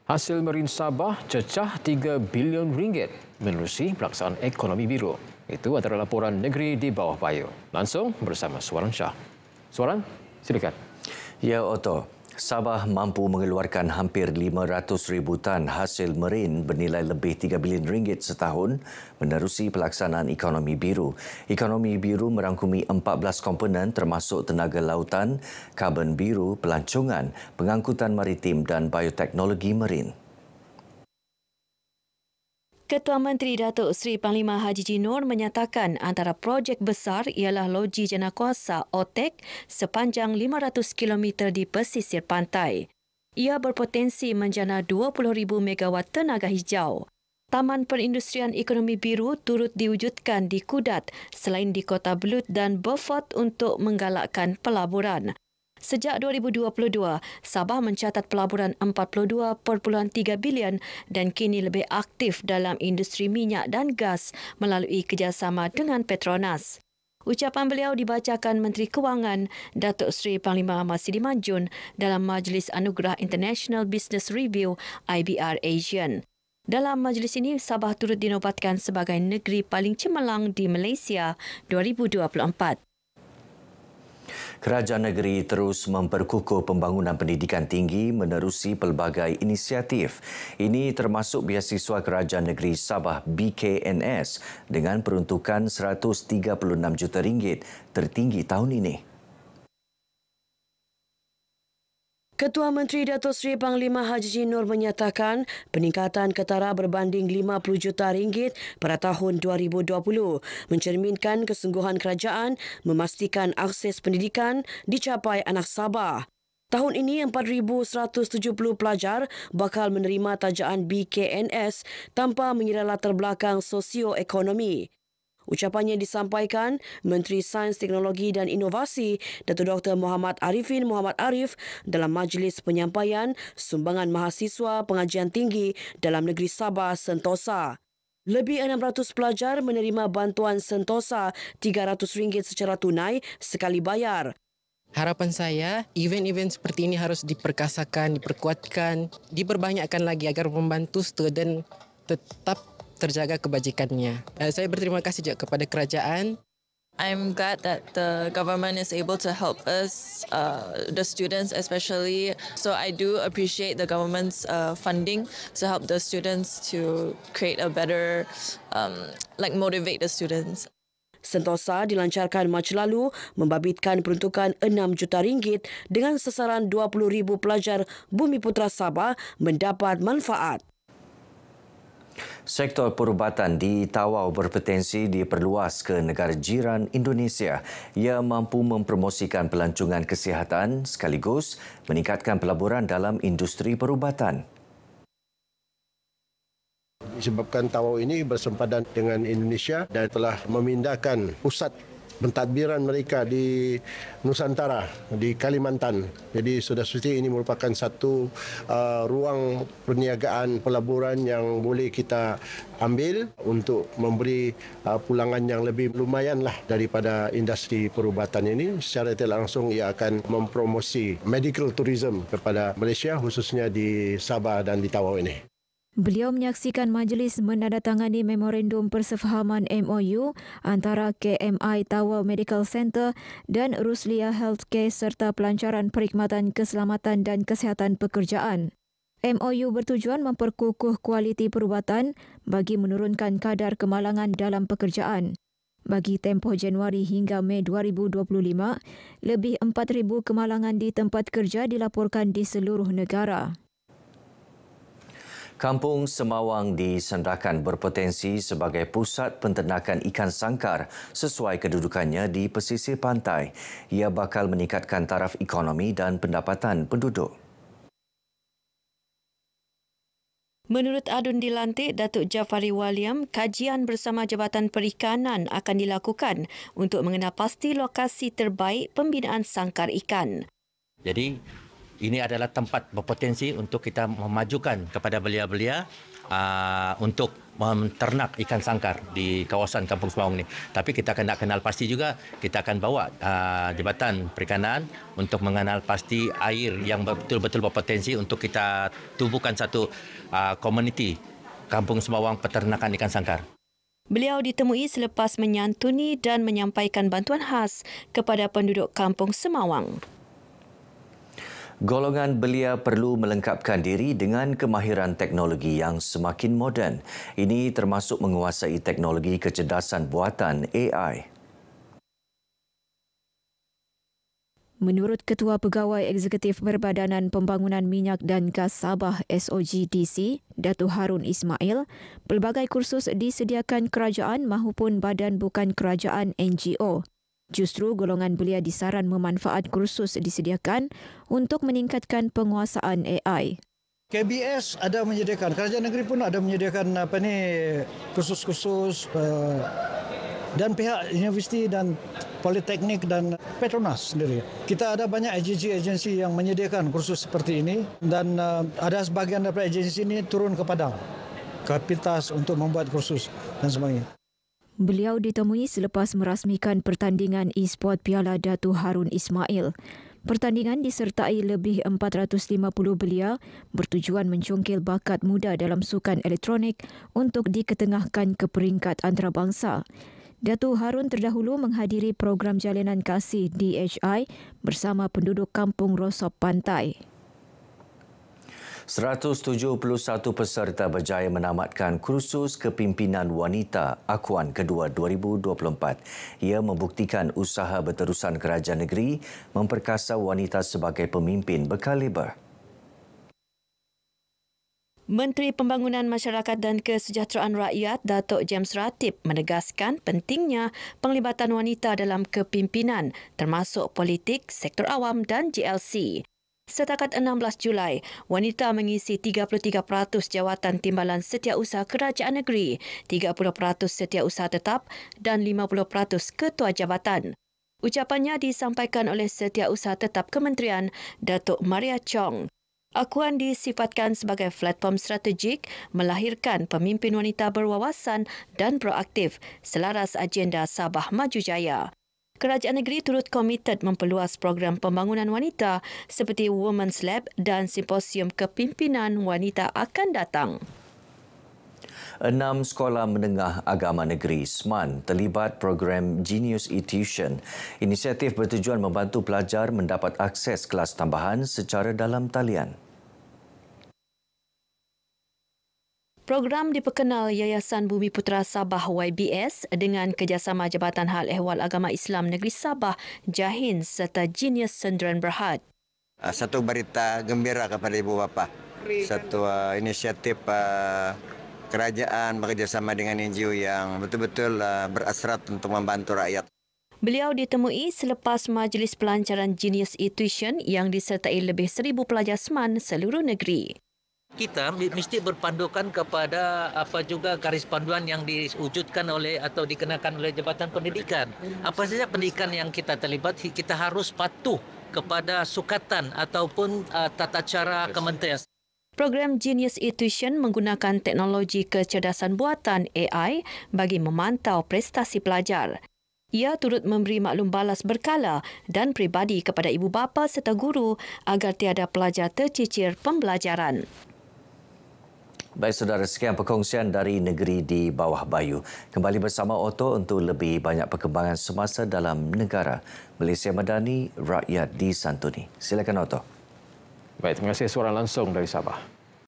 Hasil Marin Sabah cecah 3 bilion ringgit menerusi pelaksanaan ekonomi biru. Itu antara laporan negeri di bawah payu. Langsung bersama Suaran Shah. Suaran, silakan. Ya, Otto. Sabah mampu mengeluarkan hampir 500,000 tan hasil marin bernilai lebih 3 bilion ringgit setahun menerusi pelaksanaan ekonomi biru. Ekonomi biru merangkumi 14 komponen termasuk tenaga lautan, karbon biru, pelancongan, pengangkutan maritim dan bioteknologi marin. Ketua Menteri Datuk Seri Panglima Haji Jinor menyatakan antara projek besar ialah Loji Janakuasa OTEK sepanjang 500 km di pesisir pantai. Ia berpotensi menjana 20,000 megawatt tenaga hijau. Taman Perindustrian Ekonomi Biru turut diwujudkan di Kudat selain di Kota Belud dan Beaufort untuk menggalakkan pelaburan. Sejak 2022, Sabah mencatat pelaburan 42.3 bilion dan kini lebih aktif dalam industri minyak dan gas melalui kerjasama dengan Petronas. Ucapan beliau dibacakan Menteri Kewangan Datuk Seri Panglima Ahmad Sidi Manjun dalam Majlis Anugerah International Business Review IBR Asian. Dalam majlis ini, Sabah turut dinobatkan sebagai negeri paling cemerlang di Malaysia 2024. Kerajaan negeri terus memperkukuh pembangunan pendidikan tinggi menerusi pelbagai inisiatif. Ini termasuk beasiswa Kerajaan Negeri Sabah BKNS dengan peruntukan RM136 juta tertinggi tahun ini. Ketua Menteri Datuk Seri Panglima Haji Jinor menyatakan peningkatan ketara berbanding RM50 juta pada tahun 2020 mencerminkan kesungguhan kerajaan memastikan akses pendidikan dicapai anak Sabah. Tahun ini 4,170 pelajar bakal menerima tajaan BKNS tanpa mengira latar belakang sosioekonomi. Ucapannya disampaikan Menteri Sains, Teknologi dan Inovasi Datuk Dr. Muhammad Arifin Muhammad Arif dalam majlis penyampaian sumbangan mahasiswa pengajian tinggi dalam negeri Sabah Sentosa. Lebih 600 pelajar menerima bantuan Sentosa RM300 secara tunai sekali bayar. Harapan saya, event-event seperti ini harus diperkasakan, diperkuatkan, diperbanyakkan lagi agar membantu student tetap terjaga kebajikannya. Saya berterima kasih juga kepada kerajaan. I'm glad that the government is able to help us, the students especially. So I do appreciate the government's funding to help the students to create a better, motivate the students. Sentosa dilancarkan Mac lalu membabitkan peruntukan RM6 juta dengan sasaran 20,000 pelajar Bumi Putra Sabah mendapat manfaat. Sektor perubatan di Tawau berpotensi diperluas ke negara jiran Indonesia. Ia mampu mempromosikan pelancongan kesihatan sekaligus meningkatkan pelaburan dalam industri perubatan. Disebabkan Tawau ini bersempadan dengan Indonesia dan telah memindahkan pusat pentadbiran mereka di Nusantara, di Kalimantan. Jadi sudah pasti ini merupakan satu ruang perniagaan pelaburan yang boleh kita ambil untuk memberi pulangan yang lebih lumayanlah daripada industri perubatan ini. Secara tidak langsung ia akan mempromosi medical tourism kepada Malaysia, khususnya di Sabah dan di Tawau ini. Beliau menyaksikan majlis menandatangani memorandum persefahaman MOU antara KMI Tawau Medical Center dan Ruslia Healthcare serta pelancaran perkhidmatan keselamatan dan kesihatan pekerjaan. MOU bertujuan memperkukuh kualiti perubatan bagi menurunkan kadar kemalangan dalam pekerjaan. Bagi tempoh Januari hingga Mei 2025, lebih 4,000 kemalangan di tempat kerja dilaporkan di seluruh negara. Kampung Semawang di Sandakan berpotensi sebagai pusat penternakan ikan sangkar sesuai kedudukannya di pesisir pantai. Ia bakal meningkatkan taraf ekonomi dan pendapatan penduduk. Menurut Adun Dilantik Datuk Jafari Waliam, kajian bersama Jabatan Perikanan akan dilakukan untuk mengenal pasti lokasi terbaik pembinaan sangkar ikan. Jadi, ini adalah tempat berpotensi untuk kita memajukan kepada belia-belia untuk menternak ikan sangkar di kawasan Kampung Semawang ni. Tapi kita akan nak kenal pasti juga, kita akan bawa Jabatan Perikanan untuk mengenal pasti air yang betul-betul berpotensi untuk kita tubuhkan satu komuniti Kampung Semawang peternakan ikan sangkar. Beliau ditemui selepas menyantuni dan menyampaikan bantuan khas kepada penduduk Kampung Semawang. Golongan belia perlu melengkapkan diri dengan kemahiran teknologi yang semakin moden. Ini termasuk menguasai teknologi kecerdasan buatan AI. Menurut Ketua Pegawai Eksekutif Perbadanan Pembangunan Minyak dan Gas Sabah SOGDC, Datuk Harun Ismail, pelbagai kursus disediakan kerajaan mahupun badan bukan kerajaan NGO. Justru golongan belia disaran memanfaat kursus disediakan untuk meningkatkan penguasaan AI. KBS ada menyediakan, kerajaan negeri pun ada menyediakan kursus-kursus dan pihak universiti dan politeknik dan Petronas sendiri. Kita ada banyak agensi-agensi yang menyediakan kursus seperti ini dan ada sebahagian daripada agensi ini turun ke Padang, ke Pintas untuk membuat kursus dan sebagainya. Beliau ditemui selepas merasmikan pertandingan e-sport Piala Datuk Harun Ismail. Pertandingan disertai lebih 450 belia bertujuan mencongkil bakat muda dalam sukan elektronik untuk diketengahkan ke peringkat antarabangsa. Datuk Harun terdahulu menghadiri program jalinan kasih DHI bersama penduduk Kampung Rosop Pantai. 171 peserta berjaya menamatkan kursus kepimpinan wanita Akuan kedua 2024. Ia membuktikan usaha berterusan kerajaan negeri memperkasa wanita sebagai pemimpin berkaliber. Menteri Pembangunan Masyarakat dan Kesejahteraan Rakyat Datuk James Ratib menegaskan pentingnya penglibatan wanita dalam kepimpinan termasuk politik, sektor awam dan GLC. Setakat 16 Julai, wanita mengisi 33% jawatan timbalan setiausaha kerajaan negeri, 30% setiausaha tetap dan 50% ketua jabatan. Ucapannya disampaikan oleh Setiausaha Tetap Kementerian Datuk Maria Chong. Akuan disifatkan sebagai platform strategik melahirkan pemimpin wanita berwawasan dan proaktif selaras agenda Sabah Maju Jaya. Kerajaan negeri turut komited memperluas program pembangunan wanita seperti Women's Lab dan Simposium Kepimpinan Wanita akan datang. 6 sekolah menengah agama negeri SMAN terlibat program Genius e-Tuition. Inisiatif bertujuan membantu pelajar mendapat akses kelas tambahan secara dalam talian. Program diperkenal Yayasan Bumi Putera Sabah YBS dengan kerjasama Jabatan Hal Ehwal Agama Islam Negeri Sabah JAHIN serta Genius Sendirian Berhad. Satu berita gembira kepada ibu bapa. Satu inisiatif kerajaan bekerjasama dengan NGO yang betul-betul berasrat untuk membantu rakyat. Beliau ditemui selepas majlis pelancaran Genius e-Tuition yang disertai lebih 1,000 pelajar SMAN seluruh negeri. Kita mesti berpandukan kepada apa juga garis panduan yang diwujudkan oleh atau dikenakan oleh Jabatan Pendidikan. Apa saja pendidikan yang kita terlibat, kita harus patuh kepada sukatan ataupun tata cara kementerian. Program Genius e-Tuition menggunakan teknologi kecerdasan buatan AI bagi memantau prestasi pelajar. Ia turut memberi maklum balas berkala dan peribadi kepada ibu bapa serta guru agar tiada pelajar tercicir pembelajaran. Baik saudara, sekian perkongsian dari Negeri di Bawah Bayu. Kembali bersama Otto untuk lebih banyak perkembangan semasa dalam negara. Malaysia Madani, rakyat disantuni. Silakan Otto. Baik, terima kasih suara langsung dari Sabah.